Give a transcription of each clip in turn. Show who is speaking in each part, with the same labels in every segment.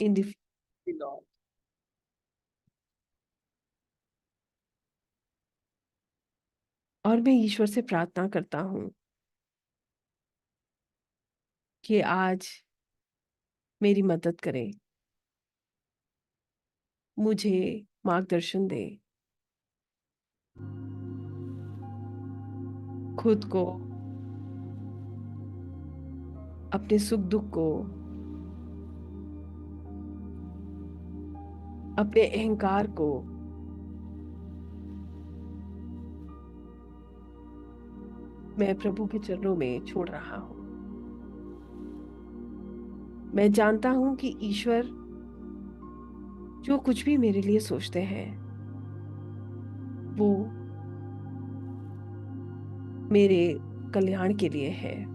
Speaker 1: in the feet of the Lord. और मैं ईश्वर से प्रार्थना करता हूँ कि आज मेरी मदद करें, मुझे मार्गदर्शन दें, खुद को, अपने सुख-दुःख को, अपने अहंकार को मैं प्रभु के चरणों में छोड़ रहा हूँ। मैं जानता हूँ कि ईश्वर जो कुछ भी मेरे लिए सोचते हैं, वो मेरे कल्याण के लिए है,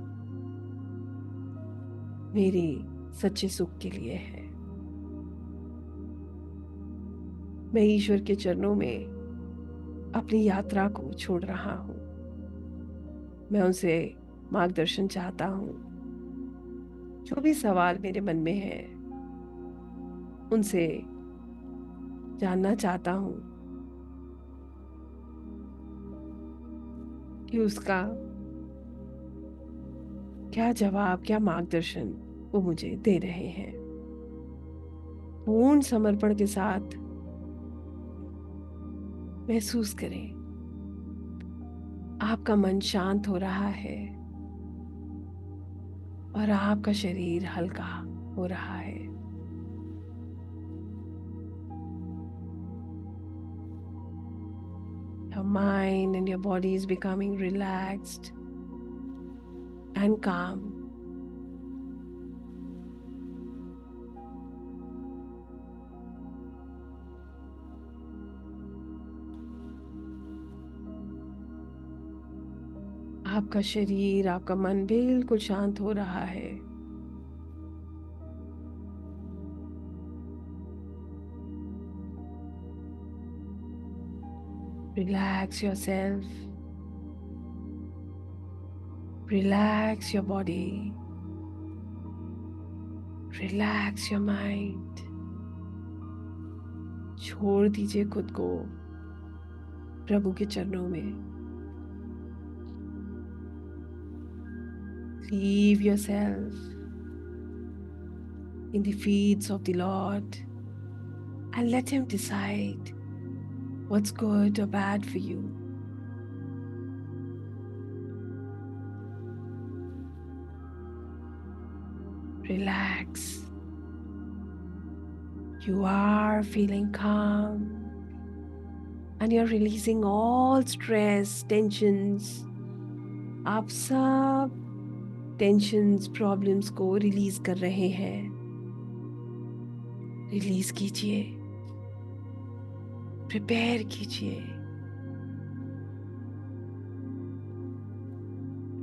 Speaker 1: मेरे सच्चे सुख के लिए है। मैं ईश्वर के चरणों में अपनी यात्रा को छोड़ रहा हूँ। मैं उनसे मार्गदर्शन चाहता हूँ। जो भी सवाल मेरे मन में है, उनसे जानना चाहता हूँ कि उसका क्या जवाब, क्या मार्गदर्शन वो मुझे दे रहे हैं। पूर्ण समर्पण के साथ महसूस करें, आपका मन शांत हो रहा है और आपका शरीर हल्का हो रहा है। Your mind and your body is becoming relaxed and calm. आपका शरीर, आपका मन बिल्कुल शांत हो रहा है। Relax yourself. Relax your body. Relax your mind. छोड़ दीजिए खुद को प्रभु के चरणों में। Leave yourself in the feet of the Lord and let Him decide what's good or bad for you. Relax. You are feeling calm and you're releasing all stress, tensions. आप सब tensions, problems को release कर रहे हैं। Release कीजिए, prepare कीजिए।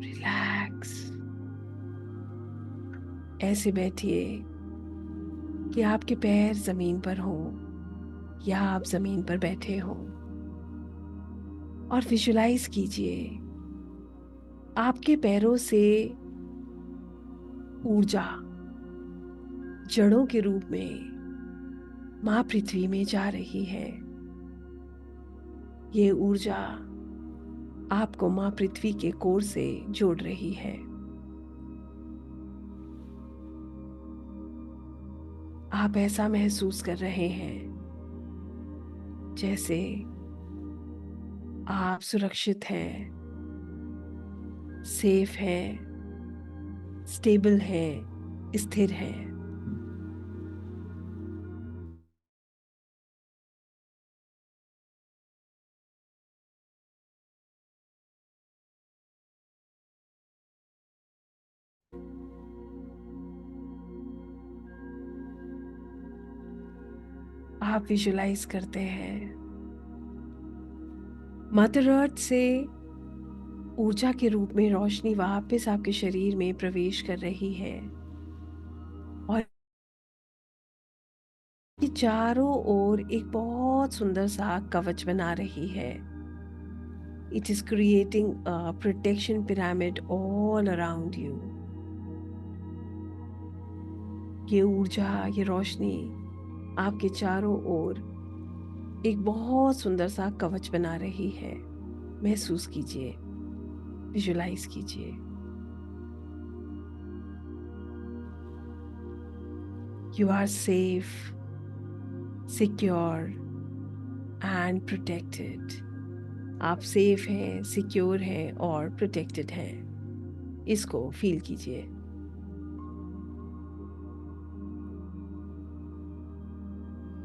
Speaker 1: Relax. ऐसे बैठिए कि आपके पैर जमीन पर हों या आप जमीन पर बैठे हों और विजुलाइज कीजिए आपके पैरों से ऊर्जा जड़ों के रूप में माँ पृथ्वी में जा रही है। ये ऊर्जा आपको माँ पृथ्वी के कोर से जोड़ रही है। आप ऐसा महसूस कर रहे हैं जैसे आप सुरक्षित हैं, सेफ हैं, स्टेबल हैं, स्थिर हैं। आप विजुलाइज करते हैं मदर अर्थ से ऊर्जा के रूप में रोशनी वापस आपके शरीर में प्रवेश कर रही है और ये चारों ओर एक बहुत सुंदर सा कवच बना रही है। It is creating a protection pyramid all around you. ये ऊर्जा, ये रोशनी आपके चारों ओर एक बहुत सुंदर सा कवच बना रही है। महसूस कीजिए, विजुलाइज कीजिए। You are safe, secure and protected. आप सेफ हैं, सिक्योर हैं और प्रोटेक्टेड हैं। इसको फील कीजिए।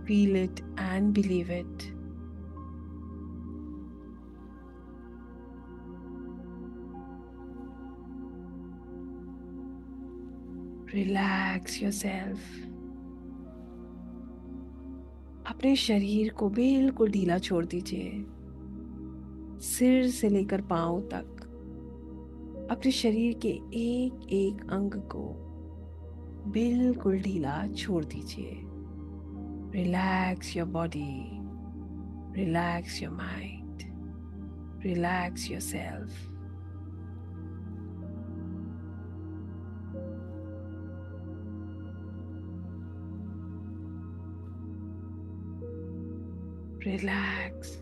Speaker 1: Feel it and believe it. Relax yourself. अपने शरीर को बिल्कुल ढीला छोड़ दीजिए। सिर से लेकर पांव तक अपने शरीर के एक एक अंग को बिल्कुल ढीला छोड़ दीजिए। Relax your body, relax your mind, relax yourself. Relax.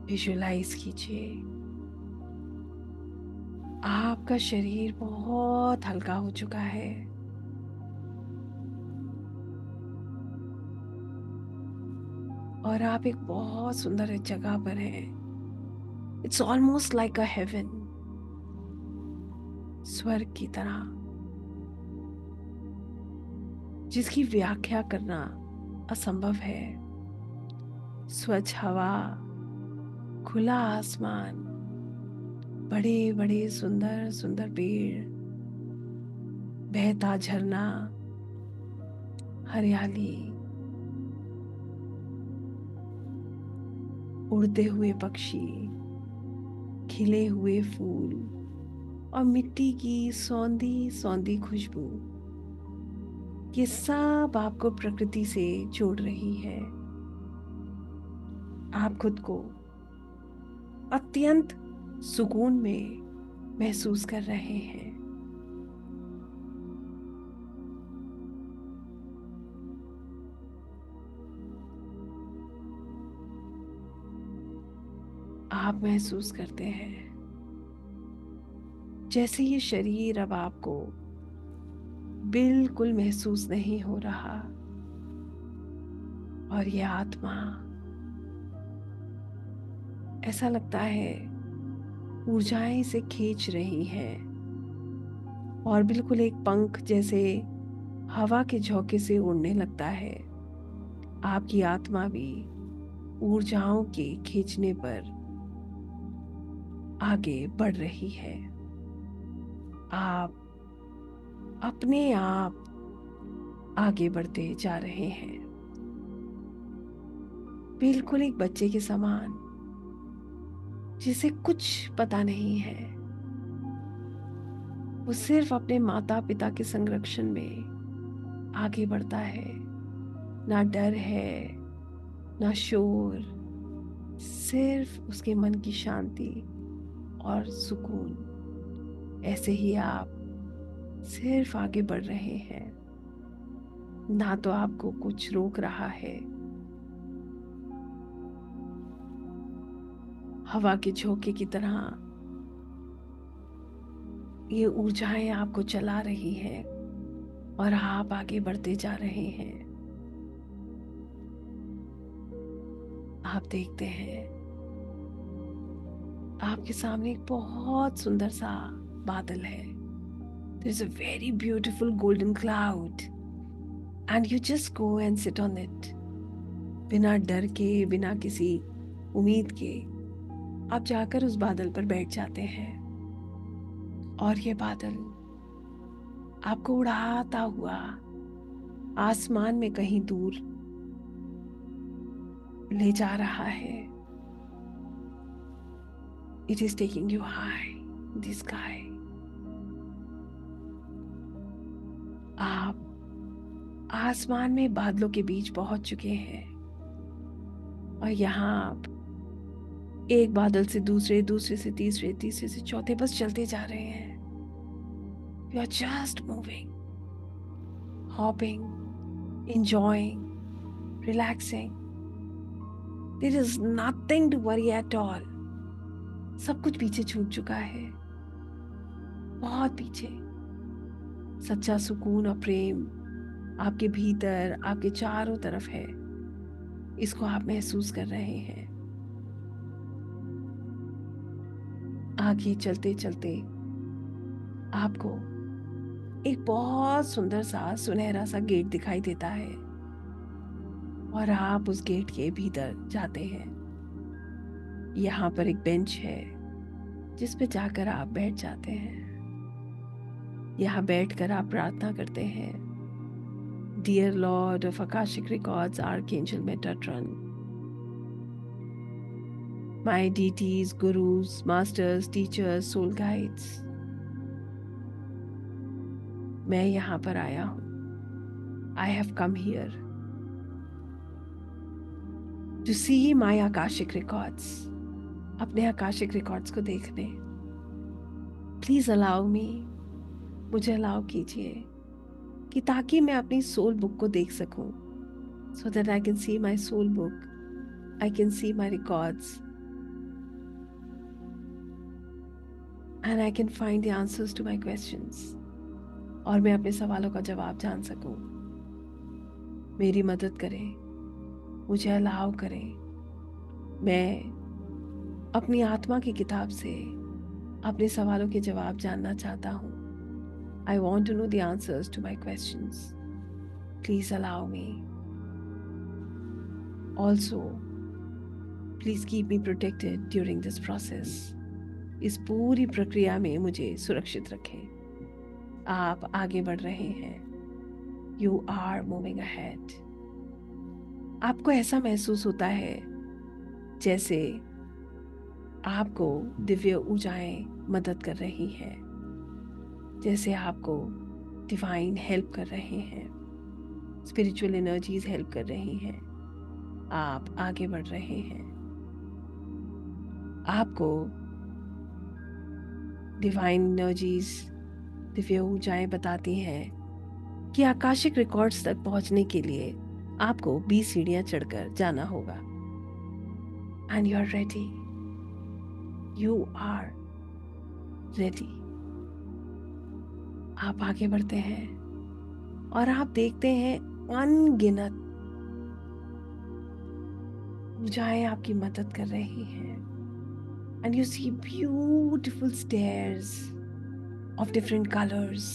Speaker 1: Visualise कीजिए आपका शरीर बहुत हल्का हो चुका है। और आप एक बहुत सुंदर जगह पर हैं। It's almost like a heaven, स्वर्ग की तरह, जिसकी व्याख्या करना असंभव है। स्वच्छ हवा, खुला आसमान, बड़े बड़े सुंदर सुंदर पेड़, बहता झरना, हरियाली, उड़ते हुए पक्षी, खिले हुए फूल और मिट्टी की सौंधी सौंधी खुशबू, ये सब आपको प्रकृति से जोड़ रही है। आप खुद को अत्यंत सुकून में महसूस कर रहे हैं। आप महसूस करते हैं जैसे ये शरीर अब आपको बिल्कुल महसूस नहीं हो रहा, और ये आत्मा, ऐसा लगता है ऊर्जाएं इसे खींच रही हैं और बिल्कुल एक पंख जैसे हवा के झोंके से उड़ने लगता है। आपकी आत्मा भी ऊर्जाओं के खींचने पर आगे बढ़ रही है। आप अपने आप आगे बढ़ते जा रहे हैं, बिल्कुल एक बच्चे के समान, जिसे कुछ पता नहीं है। वो सिर्फ अपने माता पिता के संरक्षण में आगे बढ़ता है। ना डर है, ना शोर, सिर्फ उसके मन की शांति और सुकून। ऐसे ही आप सिर्फ आगे बढ़ रहे हैं। ना तो आपको कुछ रोक रहा है। हवा के झोंके की तरह ये ऊर्जाएं आपको चला रही हैं और आप आगे बढ़ते जा रहे हैं। आप देखते हैं आपके सामने एक बहुत सुंदर सा बादल है। There is a very beautiful golden cloud and you just go and sit on it. बिना डर के, बिना किसी उम्मीद के आप जाकर उस बादल पर बैठ जाते हैं, और ये बादल आपको उड़ाता हुआ आसमान में कहीं दूर ले जा रहा है। It is taking you high in the sky. आप आसमान में बादलों के बीच पहुंच चुके हैं, और यहाँ आप एक बादल से दूसरे, दूसरे से तीसरे, तीसरे से चौथे बस चलते जा रहे हैं। You are just moving, hopping, enjoying, relaxing. There is nothing to worry at all. सब कुछ पीछे छूट चुका है, बहुत पीछे। सच्चा सुकून और प्रेम आपके भीतर, आपके चारों तरफ है। इसको आप महसूस कर रहे हैं। आगे चलते चलते आपको एक बहुत सुंदर सा सुनहरा सा गेट दिखाई देता है और आप उस गेट के भीतर जाते हैं। यहाँ पर एक बेंच है जिस पे जाकर आप बैठ जाते हैं। यहाँ बैठकर आप प्रार्थना करते हैं। Dear Lord of Akashic records archangel Metatron, my deities, gurus, masters, teachers, soul guides, मैं यहाँ पर आया हूँ। I have come here to see my Akashic records, अपने आकाशिक रिकॉर्ड्स को देखने। प्लीज अलाउ मी, मुझे अलाउ कीजिए कि ताकि मैं अपनी सोल बुक को देख सकूं, so that I can see my soul book, I can see my records and I can find the answers to my questions, और मैं अपने सवालों का जवाब जान सकूं। मेरी मदद करें, मुझे अलाउ करें। मैं अपनी आत्मा की किताब से अपने सवालों के जवाब जानना चाहता हूँ। I want to know the answers to my questions. Please allow me. Also, please keep me protected during this process. इस पूरी प्रक्रिया में मुझे सुरक्षित रखें। आप आगे बढ़ रहे हैं। You are moving ahead. आपको ऐसा महसूस होता है जैसे आपको दिव्य ऊर्जाएं मदद कर रही हैं, जैसे आपको डिवाइन हेल्प कर रहे हैं, स्पिरिचुअल एनर्जीज हेल्प कर रही हैं। आप आगे बढ़ रहे हैं। आपको डिवाइन एनर्जीज, दिव्य ऊर्जाएं बताती हैं कि आकाशिक रिकॉर्ड्स तक पहुंचने के लिए आपको 20 सीढ़ियां चढ़कर जाना होगा। And you are ready, you are ready. आप आगे बढ़ते हैं और आप देखते हैं अनगिनत ऊर्जाएं आपकी मदद कर रही हैं। And you see beautiful stairs of different colours.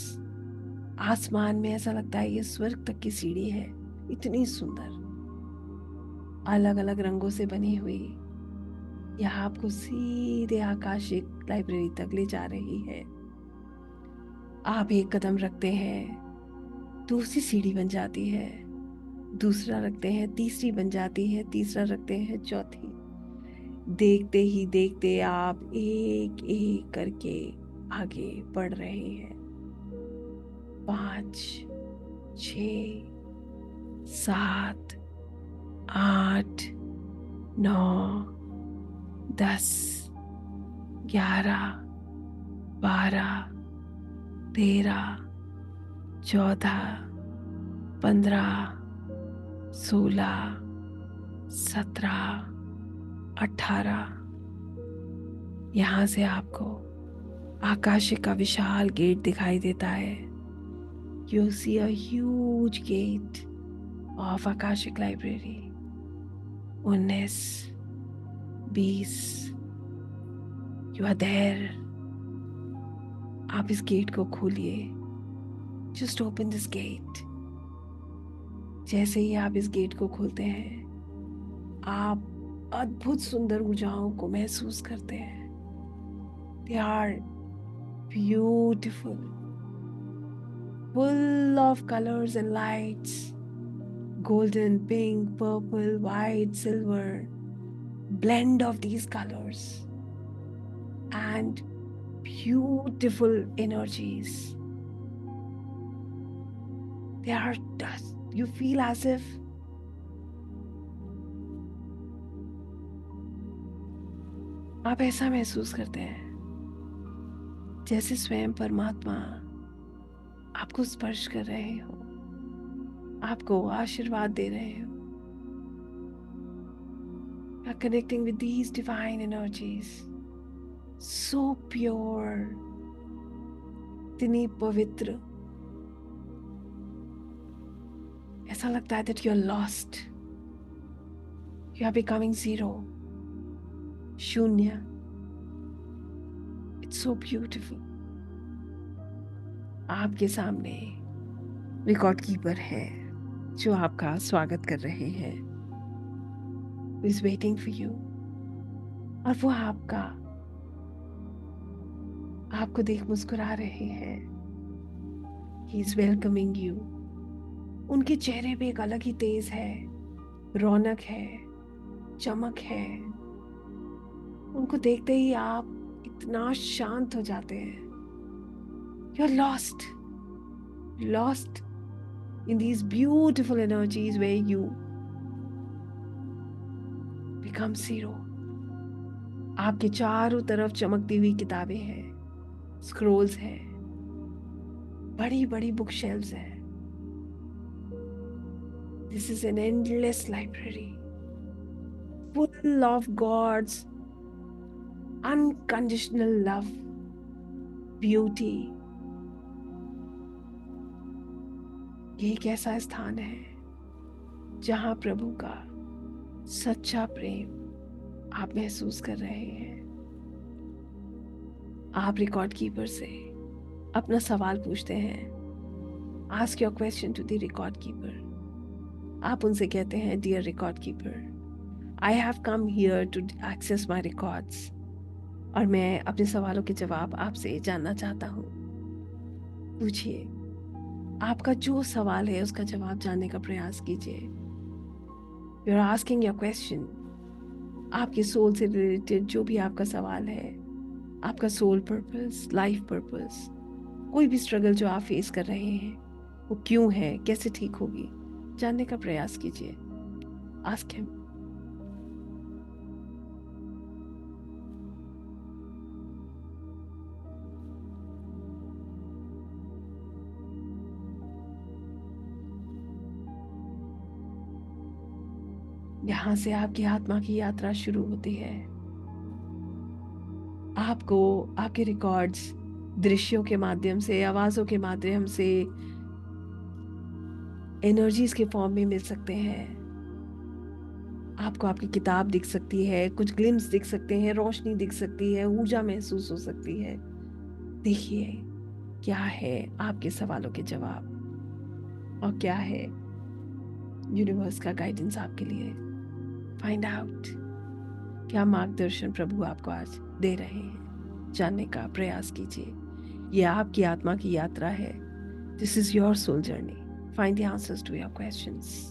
Speaker 1: आसमान में ऐसा लगता है ये स्वर्ग तक की सीढ़ी है, इतनी सुंदर, अलग अलग रंगों से बनी हुई। यह आपको सीधे आकाशिक लाइब्रेरी तक ले जा रही है। आप एक कदम रखते हैं, दूसरी सीढ़ी बन जाती है, दूसरा रखते हैं, तीसरी बन जाती है, तीसरा रखते हैं, चौथी। देखते ही देखते आप एक एक करके आगे बढ़ रहे हैं। 5, 6, 7, 8, 9, 10, 11, 12, 13, 14, 15, 16, 17, 18। यहाँ से आपको आकाशिक का विशाल गेट दिखाई देता है। You see a huge gate of Akashic library. 19, 20, you are there. आप इस गेट को खोलिए। Just open this gate. जैसे ही आप इस गेट को खोलते हैं, आप अद्भुत सुंदर ऊर्जाओं को महसूस करते हैं। They are beautiful, full of colors and lights, golden, pink, purple, white, silver, blend of these colors and beautiful energies. They are dust. You feel as if आप ऐसा महसूस करते हैं जैसे स्वयं परमात्मा आपको स्पर्श कर रहे हो, आपको आशीर्वाद दे रहे हो। You are connecting with these divine energies, so pure, इतनी पवित्र। ऐसा लगता है that you are lost, you are becoming zero, शून्य। It's so beautiful. आपके सामने रिकॉर्ड कीपर है जो आपका स्वागत कर रहे हैं, who is waiting for you। और वो आपको देख मुस्कुरा रहे हैं। He is welcoming you। उनके चेहरे पे एक अलग ही तेज है, रौनक है, चमक है। उनको देखते ही आप इतना शांत हो जाते हैं। You're lost in these beautiful energies where you become zero। आपके चारों तरफ चमकती हुई किताबें हैं, स्क्रोल्स हैं, बड़ी बड़ी बुक शेल्व्स हैं। This is an endless library full of God's unconditional love, beauty। ये एक ऐसा स्थान है जहां प्रभु का सच्चा प्रेम आप महसूस कर रहे हैं। आप रिकॉर्ड कीपर से अपना सवाल पूछते हैं। Ask your question to the record keeper. आप उनसे कहते हैं, dear record keeper, I have come here to access my records. और मैं अपने सवालों के जवाब आपसे जानना चाहता हूँ। पूछिए, आपका जो सवाल है उसका जवाब जानने का प्रयास कीजिए। You are asking your question. आपके सोल से रिलेटेड जो भी आपका सवाल है, आपका सोल पर्पस, लाइफ पर्पस, कोई भी स्ट्रगल जो आप फेस कर रहे हैं, वो क्यों है, कैसे ठीक होगी, जानने का प्रयास कीजिए। Ask him. यहाँ से आपकी आत्मा की यात्रा शुरू होती है। आपको आपके रिकॉर्ड्स दृश्यों के माध्यम से, आवाज़ों के माध्यम से, एनर्जीज के फॉर्म में मिल सकते हैं। आपको आपकी किताब दिख सकती है, कुछ ग्लिम्स दिख सकते हैं, रोशनी दिख सकती है, ऊर्जा महसूस हो सकती है। देखिए क्या है आपके सवालों के जवाब और क्या है यूनिवर्स का गाइडेंस आपके लिए। फाइंड आउट क्या मार्गदर्शन प्रभु आपको आज दे रहे हैं। जानने का प्रयास कीजिए। यह आपकी आत्मा की यात्रा है। This is your soul journey. Find the answers to your questions.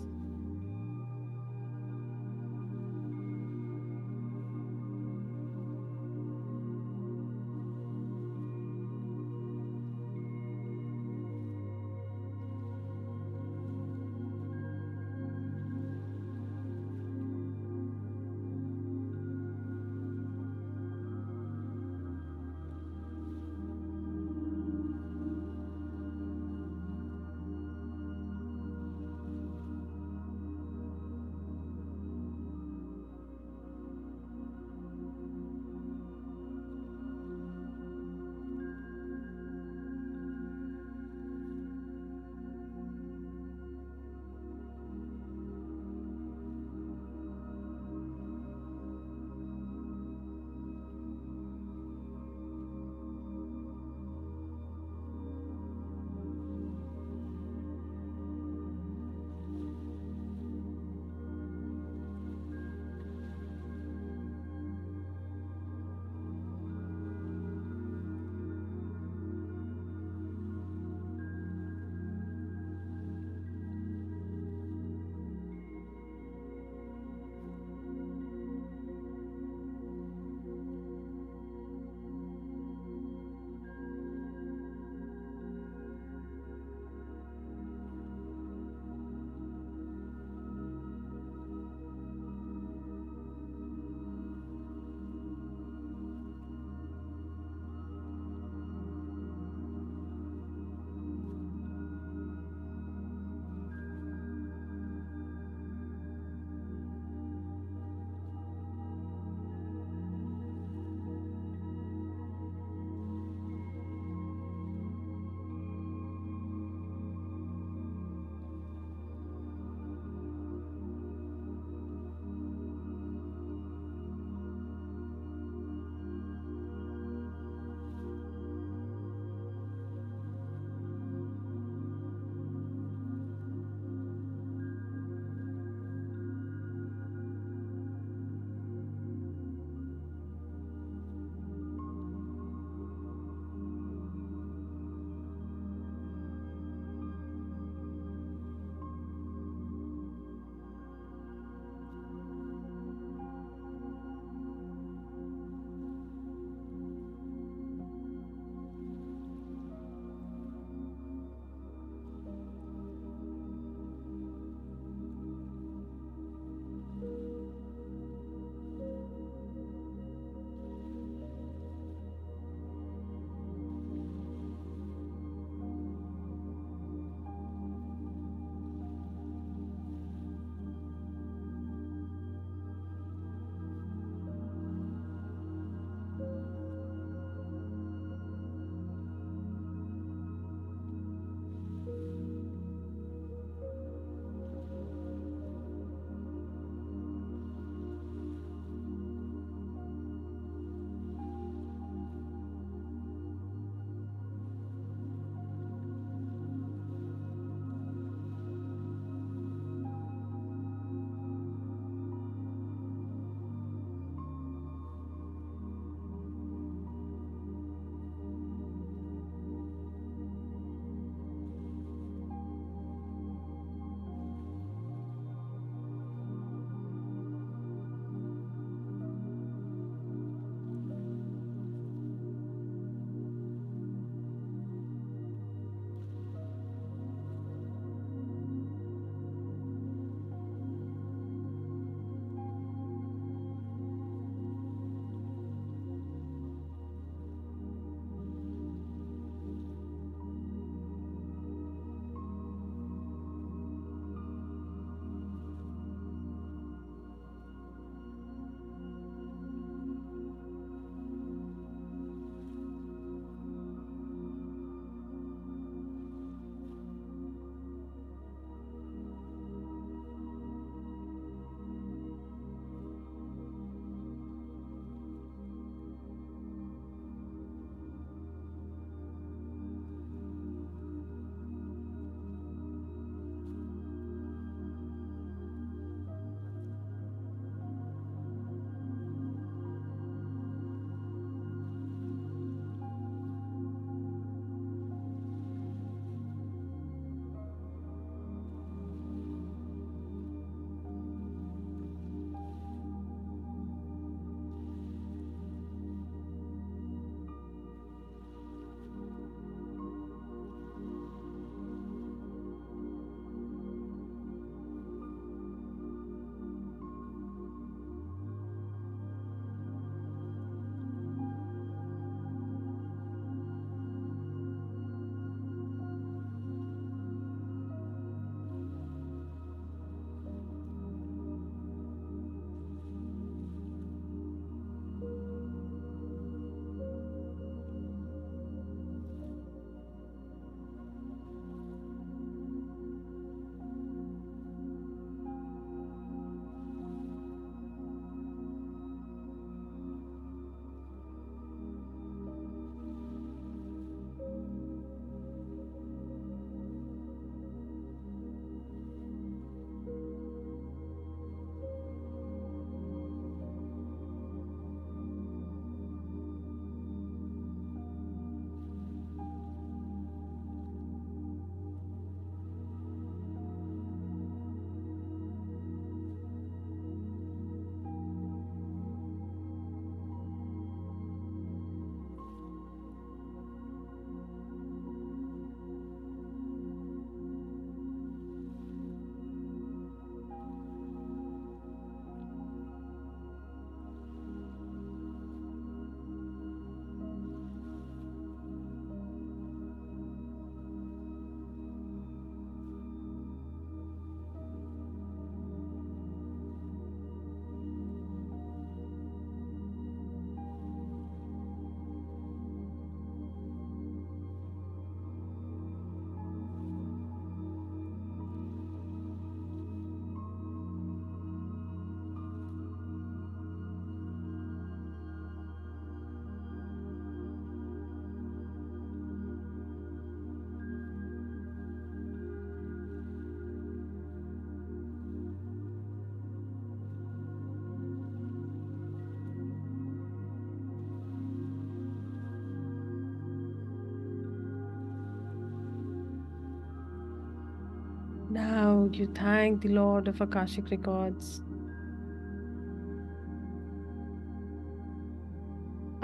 Speaker 1: Now you thank the Lord of Akashic Records.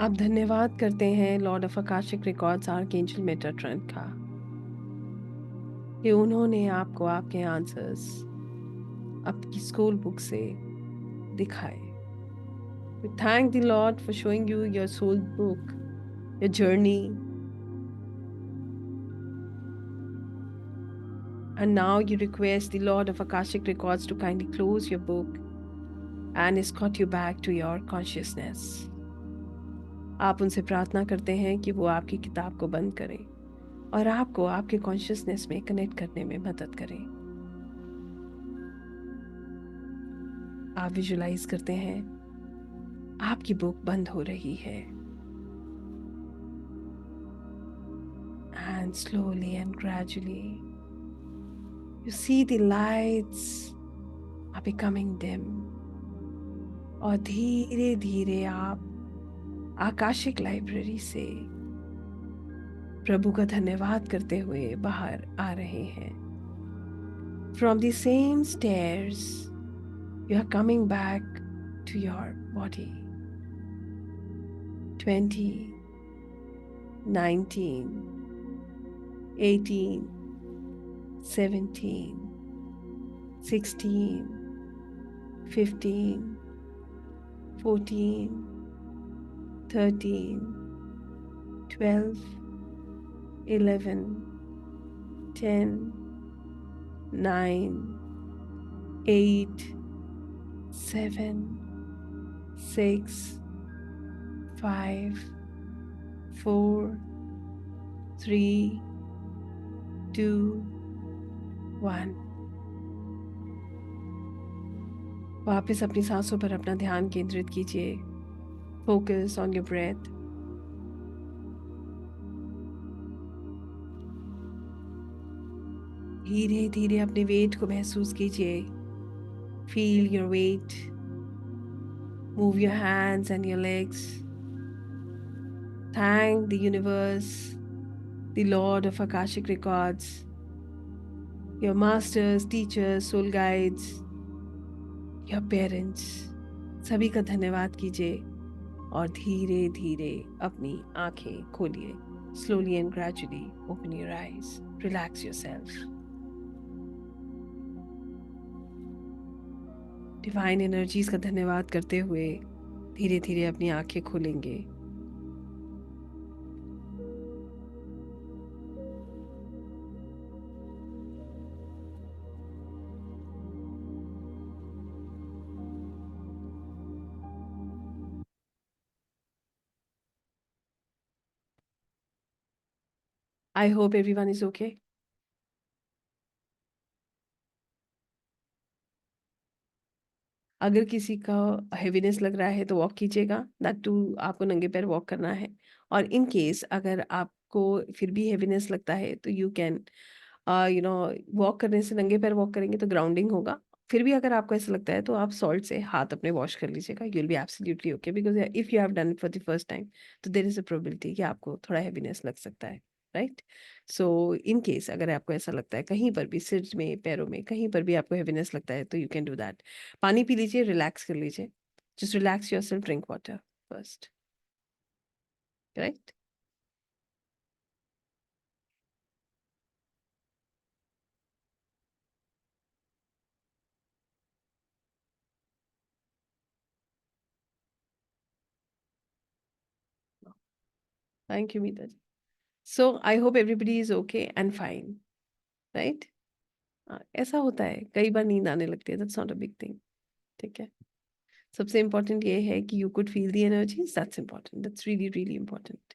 Speaker 1: आप धन्यवाद करते हैं Lord of Akashic records archangel Metatron का कि उन्होंने आपको आपके आंसर्स आपकी स्कूल बुक से दिखाए. We thank the Lord for showing you your soul book, your journey. And now you request the Lord of Akashic Records to kindly close your book and escort you back to your consciousness. आप उनसे प्रार्थना करते हैं कि वो आपकी किताब को बंद करें और आपको आपके कॉन्शियसनेस में कनेक्ट करने में मदद करें. आप विजुलाइज करते हैं आपकी बुक बंद हो रही है. And slowly and gradually you see the lights are becoming dim. और धीरे धीरे आप आकाशिक लाइब्रेरी से प्रभु का धन्यवाद करते हुए बाहर आ रहे हैं. From the same stairs you are coming back to your body. 20, 19, 18, 17, 16, 15, 14, 13, 12, 11, 10, 9, 8, 7, 6, 5, 4, 3, 2, 1. वापस अपनी सांसों पर अपना ध्यान केंद्रित कीजिए. Focus on your breath. धीरे धीरे अपने वेट को महसूस कीजिए. Feel your weight. Move your hands and your legs. Thank the universe, the Lord of Akashic Records, your masters, teachers, soul guides, your parents. सभी का धन्यवाद कीजिए और धीरे धीरे अपनी आंखें खोलिए. Slowly and gradually open your eyes. Relax yourself. Divine energies का धन्यवाद करते हुए धीरे धीरे अपनी आंखें खोलेंगे. I hope everyone is okay. अगर किसी का हेवीनेस लग रहा है तो वॉक कीजिएगा. दैट टू आपको नंगे पैर वॉक करना है. और इन केस अगर आपको फिर भी हेवीनेस लगता है तो यू कैन वॉक करने से, नंगे पैर वॉक करेंगे तो ग्राउंडिंग होगा. फिर भी अगर आपको ऐसा लगता है तो आप सॉल्ट से हाथ अपने वॉश कर लीजिएगा. You will be absolutely okay because if you have done it for the first time तो देयर इज अ प्रोबेबिलिटी कि आपको थोड़ा हेवीनेस लग सकता है. राइट. सो इन केस अगर आपको ऐसा लगता है कहीं पर भी, सिर में, पैरों में, कहीं पर भी आपको हेवीनेस लगता है तो यू कैन डू दैट. पानी पी लीजिए, रिलैक्स कर लीजिए. Just relax yourself, drink water first. Right. Thank you Meeta ji. So I hope everybody is okay and fine. Right. ऐसा होता है, कई बार नींद आने लगती है. That's not a big thing. ठीक है. सबसे इम्पोर्टेंट ये है कि you could feel the energies. That's important. That's really really important.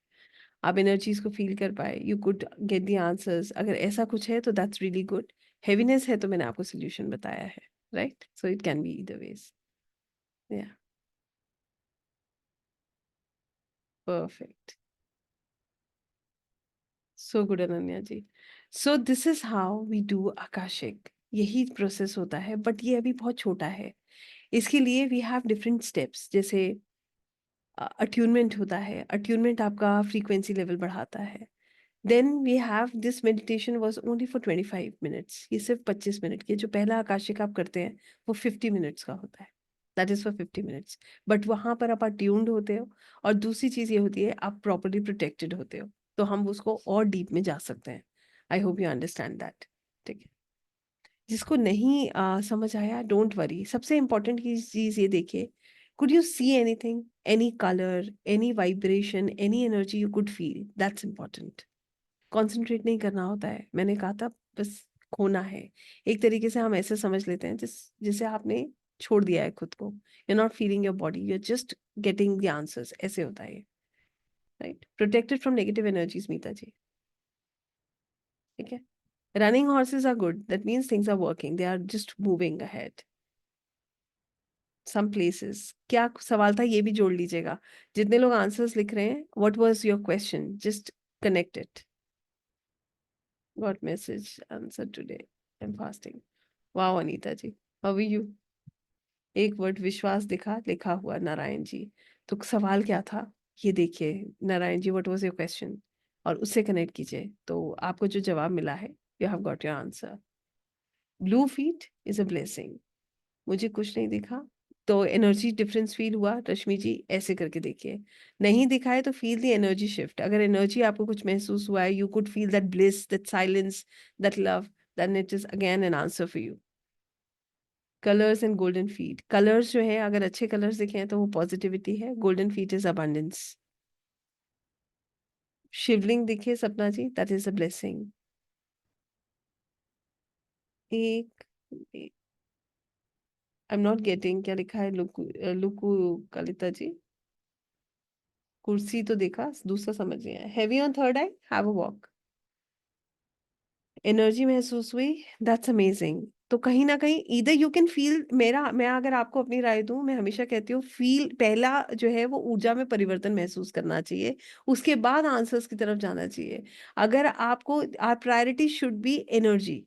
Speaker 1: आप एनर्जीज को फील कर पाए, you could get the answers. अगर ऐसा कुछ है तो दैट्स रियली गुड. हेवीनेस है तो मैंने आपको सोल्यूशन बताया है. Right. So it can be either ways. Yeah. Perfect. So good Ananya ji. So this is how we do Akashic. यही प्रोसेस होता है बट ये अभी बहुत छोटा है. इसके लिए वी हैव डिफरेंट स्टेप्स. जैसे अट्यूनमेंट होता है. अट्यूनमेंट आपका फ्रीक्वेंसी लेवल बढ़ाता है. Then we have this meditation was only for 25 minutes, ये सिर्फ 25 मिनट के, जो पहला आकाशिक आप करते हैं वो 50 मिनट्स का होता है, that is for 50 minutes. But वहां पर आप ट्यून्ड होते हो, और दूसरी चीज ये होती है आप प्रॉपरली प्रोटेक्टेड होते हो, तो हम उसको और डीप में जा सकते हैं। I hope you understand that. ठीक है, जिसको नहीं समझ आया डोंट वरी, सबसे इंपॉर्टेंट की चीज ये देखिए, could you see anything, any colour, any vibration, any energy you could feel, that's important. Concentrate नहीं करना होता है, मैंने कहा था, बस खोना है। एक तरीके से हम ऐसे समझ लेते हैं जिसे आपने छोड़ दिया है खुद को, you not feeling your body, you are just getting the answers, ऐसे होता है, right? Protected from negative energies, Meeta ji. ठीक है, running horses are good, that means things are working, they are just moving ahead some places. क्या सवाल था ये भी जोड़ लीजिएगा, जितने लोग आंसर्स लिख रहे हैं, what was your question, just connect it. What message answer today? I'm fasting. Wow, Anita ji, how are you? एक वर्ड विश्वास दिखा लिखा हुआ, नारायण जी। तो सवाल क्या था ये देखिए, Narayan ji, what was your question, और उससे कनेक्ट कीजिए, तो आपको जो जवाब मिला है, you have got your answer. Blue feet is a blessing. मुझे कुछ नहीं दिखा, तो एनर्जी डिफरेंस फील हुआ, रश्मि जी ऐसे करके देखिए। नहीं दिखा है तो फील द एनर्जी शिफ्ट, अगर एनर्जी आपको कुछ महसूस हुआ है, you could feel that bliss, that silence, that love, then it is again an answer for you. Colours and golden feet, colours जो है अगर अच्छे कलर्स दिखे हैं तो वो पॉजिटिविटी है, गोल्डन फीट इज अबंडेंस। शिवलिंग दिखे सपना जी, दैट इज अ ब्लेसिंग। एक आई एम नॉट गेटिंग, क्या लिखा है, लुकु लुकु कलिता जी? कुर्सी तो देखा, दूसरा समझ गया, heavy on third I, have a walk. Energy महसूस हुई, दैट्स अमेजिंग। तो कहीं ना कहीं इधर यू कैन फील, मेरा मैं अगर आपको अपनी राय दूं, मैं हमेशा कहती हूँ फील पहला जो है वो ऊर्जा में परिवर्तन महसूस करना चाहिए, उसके बाद आंसर्स की तरफ जाना चाहिए। अगर आपको, our priority should be energy,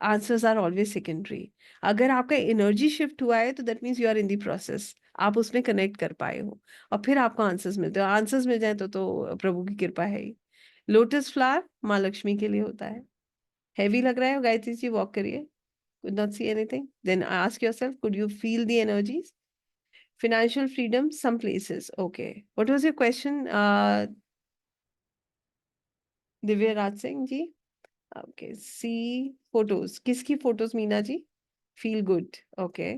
Speaker 1: answers are always secondary. अगर आपका एनर्जी शिफ्ट हुआ है तो that means you are in the process, आप उसमें कनेक्ट कर पाए हो, और फिर आपको आंसर्स मिलते हो, आंसर्स मिल जाए तो प्रभु की कृपा है ही। लोटस फ्लावर माँ लक्ष्मी के लिए होता है। हैवी लग रहा है, गायत्री जी वॉक करिए। could not see anything, then ask yourself, could you feel the energies? Financial freedom, some places, okay. What was your question, Divya Raj Singh ji? Okay, see photos, किसकी photos, Meena ji? Feel good, okay.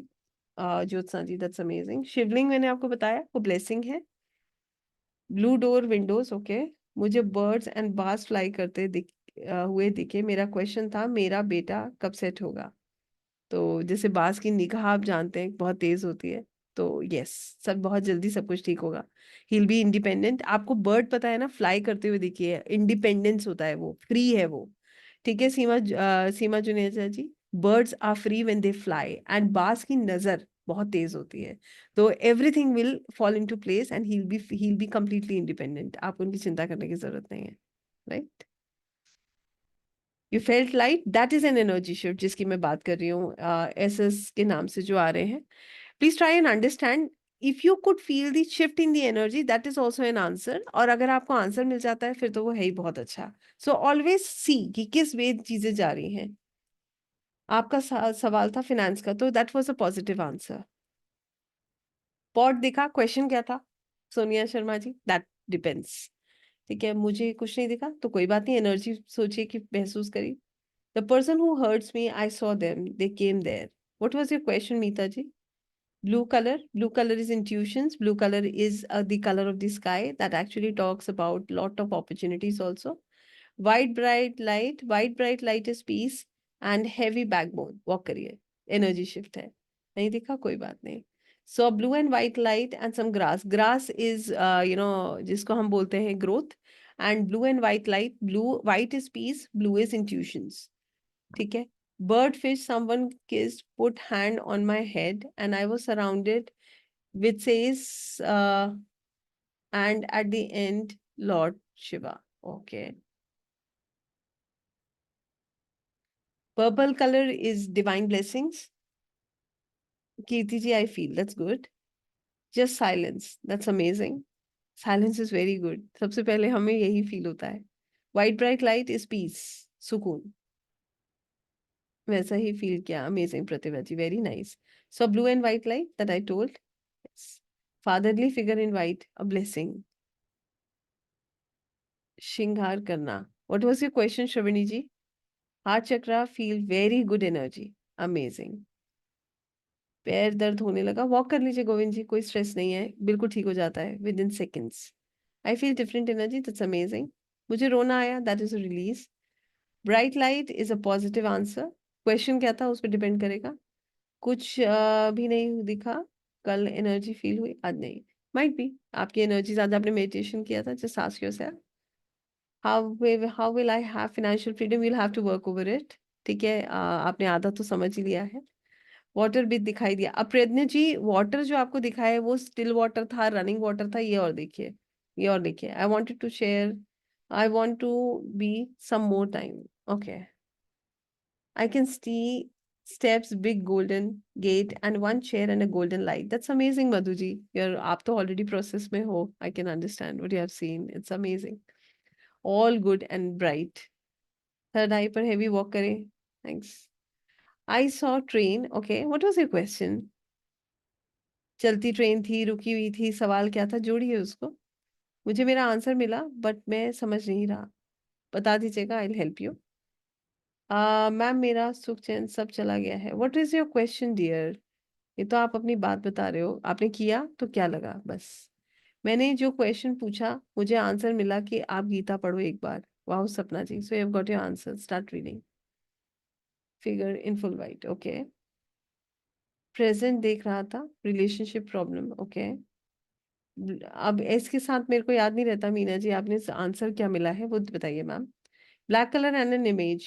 Speaker 1: Jyotsna ji, that's amazing. Shivling मैंने आपको बताया वो blessing है। Blue door windows, okay. मुझे birds and bats fly करते हुए दिखे, मेरा क्वेश्चन था मेरा बेटा कब सेट होगा। तो जैसे बास की निगाह आप जानते हैं बहुत तेज होती है, तो यस, सब बहुत जल्दी सब कुछ ठीक होगा। ही विल बी इंडिपेंडेंट, आपको बर्ड पता है ना, फ्लाई करते हुए दिखिए, इंडिपेंडेंस होता है वो, फ्री है वो। ठीक है, Seema Juneja ji, birds are free when they fly, and बास की नजर बहुत तेज होती है, तो everything will fall into place and he will be completely independent, आपको उनकी चिंता करने की जरूरत नहीं है, right? You felt light, that is an energy shift जिसकी मैं बात कर रही हूँ, एस एस के नाम से जो आ रहे हैं। Please try and understand, if you could feel the shift in the energy, that is also an answer, और अगर आपको आंसर मिल जाता है फिर तो वो है ही बहुत अच्छा। सो ऑलवेज सी कि किस वे चीजें जा रही हैं। आपका सवाल था फिनेंस का, तो that was a positive answer. Pot दिखा, क्वेश्चन क्या था सोनिया शर्मा जी? That depends. ठीक है, मुझे कुछ नहीं दिखा तो कोई बात नहीं, एनर्जी सोचिए कि महसूस करी। The person who hurts me, I saw them. They came there. What was your question, Meeta ji? Blue color. Blue color is intuitions. Blue color is the color of the sky that actually talks about lot of opportunities also. White bright light. White bright light is peace and heavy backbone. Walk करिए. Energy shift है. नहीं दिखा कोई बात नहीं. So blue and white light and some grass. Grass is जिसको हम बोलते हैं growth. And blue and white light. Blue white is peace. Blue is intuitions. ठीक है, bird fish, someone kissed, put hand on my head and I was surrounded with sage and at the end lord Shiva, okay. Purple colour is divine blessings, Kirti ji, I feel that's good. Just silence, that's amazing, silence is very good, सबसे पहले हमें यही feel होता है। White bright light is peace, सुकून, वैसा ही feel किया। Amazing Pratibha ji, very nice. So blue and white light that I told, fatherly figure in white, a blessing, श्रृंगार करना। What was your question Shravani ji? Heart chakra, feel very good energy, amazing. पैर दर्द होने लगा, वॉक कर लीजिए गोविंद जी, कोई स्ट्रेस नहीं है, बिल्कुल ठीक हो जाता है with in seconds. I feel different energy, that's amazing. मुझे रोना आया, that is a release. Bright light is a positive answer. Question क्या था उस पर डिपेंड करेगा। कुछ भी नहीं दिखा, कल एनर्जी फील हुई, आज नहीं। माइट बी आपकी एनर्जी ज्यादा, आपने मेडिटेशन किया था, just ask yourself how will I have financial freedom, will have to work over it. ठीक है, आपने आधा तो समझ ही लिया है। वाटर भी दिखाई दिया। अब प्रज्ञा जी, वाटर जो आपको दिखाया है वो स्टिल वाटर था, रनिंग वाटर था, ये और देखिए, ये और देखिए। I wanted to share, I want to be some more time. Okay, I can see steps, big golden gate and one chair and a golden light. That's amazing, Madhu ji. You're आप तो already process में हो. I can understand what you have seen. It's amazing. All good and bright. Third eye पर heavy walk करें. Thanks. I saw train. Okay, what was your question? चलती train थी, रुकी हुई थी, सवाल क्या था, जोड़िए उसको। मुझे मेरा आंसर मिला बट मैं समझ नहीं रहा, बता दीजिएगा, I will help you. Ma'am मेरा सुख चैन सब चला गया है। What is your question dear? ये तो आप अपनी बात बता रहे हो, आपने किया तो क्या लगा, बस। मैंने जो क्वेश्चन पूछा मुझे आंसर मिला कि आप गीता पढ़ो एक बार। वाह Sapna ji, so you have got your answer, start reading. Figure in full white, okay. Present देख रहा था, रिलेशनशिप प्रॉब्लम, ओके। अब इसके साथ मेरे को याद नहीं रहता, मीना जी आपने आंसर क्या मिला है वो बताइए ma'am. Black colour and an image.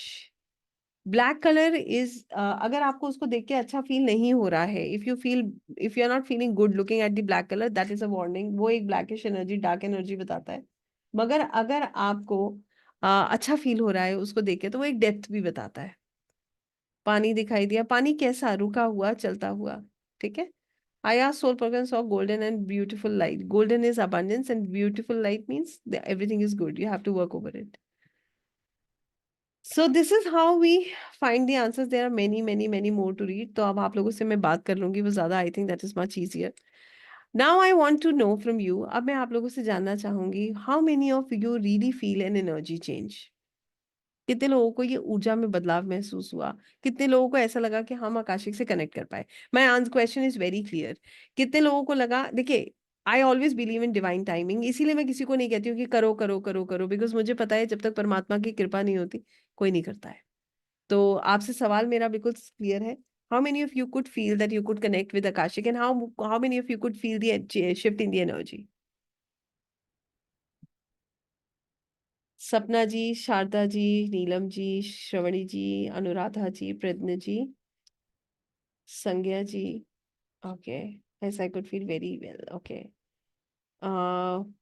Speaker 1: Black colour is, अगर आपको उसको देख के अच्छा फील नहीं हो रहा है, if you feel, if you are not feeling good looking at the black colour, that is a warning. वो एक ब्लैकिश एनर्जी, डार्क एनर्जी बताता है। मगर अगर आपको अच्छा फील हो रहा है उसको देख के, तो वो एक डेप्थ भी बताता है। पानी दिखाई दिया, पानी कैसा, रुका हुआ, चलता हुआ, ठीक है। I asked soul person saw golden and beautiful light. Golden is abundance and beautiful light means that everything is good. You have to work over it. So this is how we find the answers. There are many, many, many more to read. तो अब आप लोगों से मैं बात कर लूंगी वो ज़्यादा, I think that is much easier. Now I want to know from you. अब मैं आप लोगों से जानना चाहूंगी, how many of you really feel an energy change? कितने लोगों को ये ऊर्जा में बदलाव महसूस हुआ? कितने लोगों को ऐसा लगा कि हम आकाशिक से कनेक्ट कर पाए? My answer question is very clear. कितने लोगों को लगा, देखिए, I always believe in divine timing, इसीलिए मैं किसी को नहीं कहती हूँ कि करो करो करो करो, बिकॉज मुझे पता है जब तक परमात्मा की कृपा नहीं होती कोई नहीं करता है। तो आपसे सवाल मेरा बिल्कुल क्लियर है। How many of you could feel that you could connect with Akashic, and how many of you could feel the shift in the energy? सपना जी, शारदा जी, नीलम जी, श्रवणी जी, अनुराधा जी, Pragya ji, Sangya ji, okay. yes I could feel very well, okay।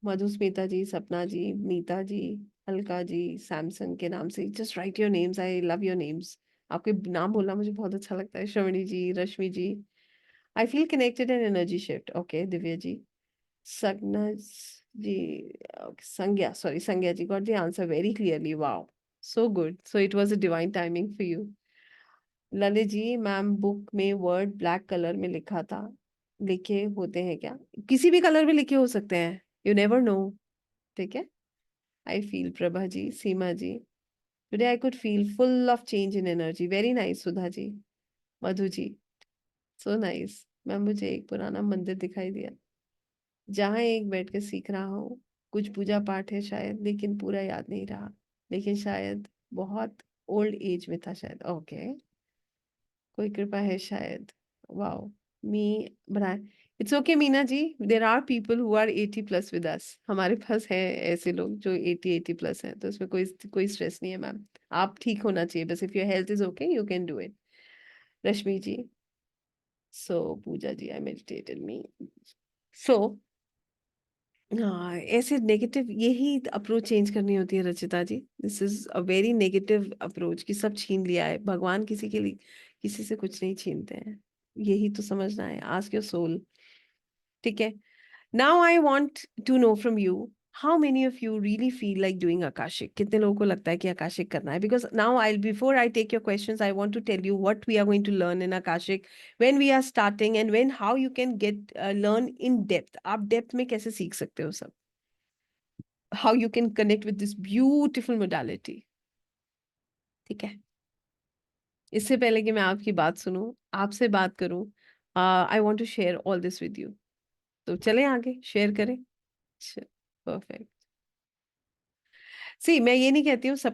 Speaker 1: Madhusmita ji, Sapna ji, Meeta ji, Alka ji, Samsung के नाम से, just write your names, I love your names. आपके नाम बोलना मुझे बहुत अच्छा लगता है। Shravani ji, Rashmi ji, I feel connected and energy shift, okay. Divya ji, Sagna ji, Sangya, sorry Sangya ji got the answer very clearly, wow, so good, so it was a divine timing for you. Lalit ji, ma'am book में word black colour में लिखा था, लिखे होते हैं क्या? किसी भी कलर में लिखे हो सकते हैं, यू नेवर नो, ठीक है। I feel, Prabha ji, Seema ji, today I could feel full of change in energy, very nice. Sudha ji, Madhu ji, so nice. Ma'am मुझे एक पुराना मंदिर दिखाई दिया जहाँ एक बैठ के सीख रहा हूँ, कुछ पूजा पाठ है शायद, लेकिन पूरा याद नहीं रहा, लेकिन शायद बहुत ओल्ड एज में था शायद, ओके। कोई कृपा है शायद, वाओ। मी बनाए, it's okay Meena ji, there are people who are 80 plus with us, हमारे पास है ऐसे लोग जो 80 प्लस हैं, तो इसमें कोई कोई स्ट्रेस नहीं है मैम। आप ठीक होना चाहिए बस, if your health is okay you can do it. Rashmi ji, so Pooja ji, I meditated me, so हाँ, ऐसे नेगेटिव, यही अप्रोच चेंज करनी होती है Rachita ji. This is a very negative approach कि सब छीन लिया है, भगवान किसी के लिए, किसी से कुछ नहीं छीनते हैं, यही तो समझना है। आस्क योर सोल, ठीक है। Now I want to know from you, how many of you really feel like doing Akashic? कितने लोगों को लगता है कि आकाशिक करना है? Because now I before I take your questions I want to tell you what we are going to learn in Akashic, when we are starting, and when how you can get learn in depth. आप depth में कैसे सीख सकते हो सब, how you can connect with this beautiful modality. ठीक है, इससे पहले कि मैं आपकी बात सुनूं, आपसे बात करूं, I want to share all this with you. तो चलें आगे, शेयर करें। परफेक्ट। सी, मैं ये नहीं कहती हूँ सब